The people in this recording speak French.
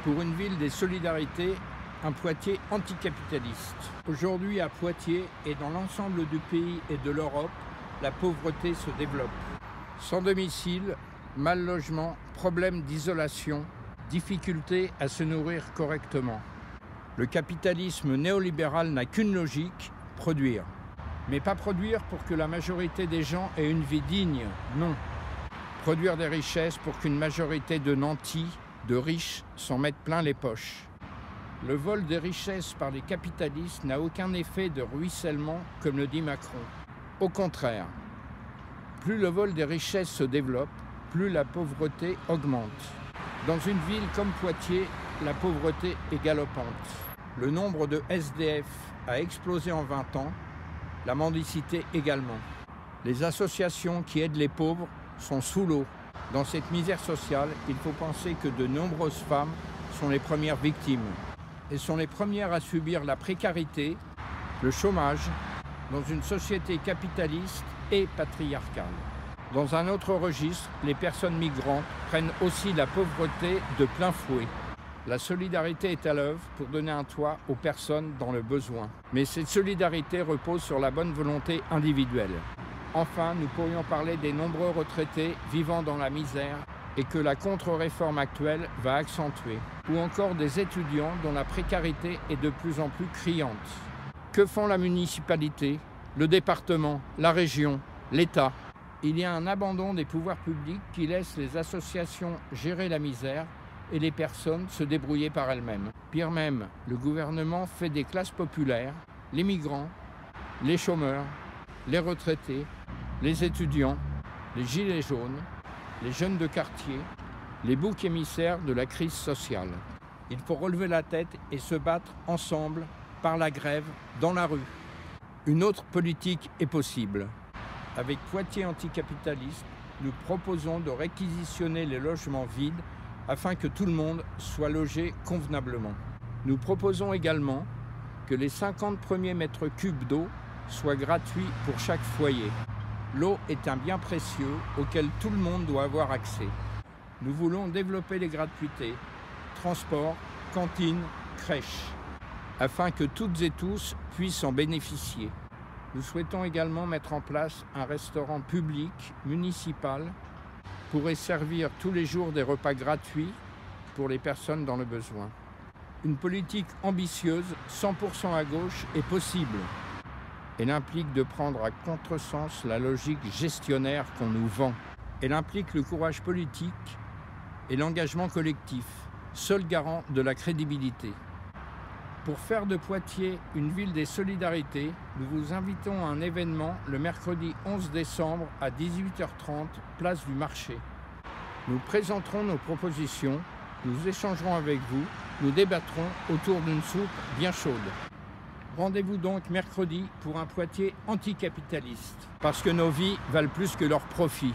pour une ville des solidarités, un Poitiers anticapitaliste. Aujourd'hui à Poitiers et dans l'ensemble du pays et de l'Europe, la pauvreté se développe. Sans domicile, mal logement, problèmes d'isolation, difficulté à se nourrir correctement. Le capitalisme néolibéral n'a qu'une logique, produire. Mais pas produire pour que la majorité des gens ait une vie digne, non. Produire des richesses pour qu'une majorité de nantis, de riches, s'en mettent plein les poches. Le vol des richesses par les capitalistes n'a aucun effet de ruissellement, comme le dit Macron. Au contraire, plus le vol des richesses se développe, plus la pauvreté augmente. Dans une ville comme Poitiers, la pauvreté est galopante. Le nombre de SDF a explosé en 20 ans, la mendicité également. Les associations qui aident les pauvres sont sous l'eau. Dans cette misère sociale, il faut penser que de nombreuses femmes sont les premières victimes et sont les premières à subir la précarité, le chômage, dans une société capitaliste et patriarcale. Dans un autre registre, les personnes migrantes prennent aussi la pauvreté de plein fouet. La solidarité est à l'œuvre pour donner un toit aux personnes dans le besoin. Mais cette solidarité repose sur la bonne volonté individuelle. Enfin, nous pourrions parler des nombreux retraités vivant dans la misère et que la contre-réforme actuelle va accentuer. Ou encore des étudiants dont la précarité est de plus en plus criante. Que font la municipalité, le département, la région, l'État ? Il y a un abandon des pouvoirs publics qui laisse les associations gérer la misère et les personnes se débrouiller par elles-mêmes. Pire même, le gouvernement fait des classes populaires, les migrants, les chômeurs, les retraités, les étudiants, les gilets jaunes, les jeunes de quartier, les boucs émissaires de la crise sociale. Il faut relever la tête et se battre ensemble, par la grève, dans la rue. Une autre politique est possible. Avec Poitiers anticapitaliste, nous proposons de réquisitionner les logements vides afin que tout le monde soit logé convenablement. Nous proposons également que les 50 premiers mètres cubes d'eau soient gratuits pour chaque foyer. L'eau est un bien précieux auquel tout le monde doit avoir accès. Nous voulons développer les gratuités, transport, cantine, crèche, afin que toutes et tous puissent en bénéficier. Nous souhaitons également mettre en place un restaurant public, municipal, pour y servir tous les jours des repas gratuits pour les personnes dans le besoin. Une politique ambitieuse, 100% à gauche, est possible. Elle implique de prendre à contresens la logique gestionnaire qu'on nous vend. Elle implique le courage politique et l'engagement collectif, seul garant de la crédibilité. Pour faire de Poitiers une ville des solidarités, nous vous invitons à un événement le mercredi 11 décembre à 18h30, place du Marché. Nous présenterons nos propositions, nous échangerons avec vous, nous débattrons autour d'une soupe bien chaude. Rendez-vous donc mercredi pour un Poitiers anticapitaliste, parce que nos vies valent plus que leurs profits.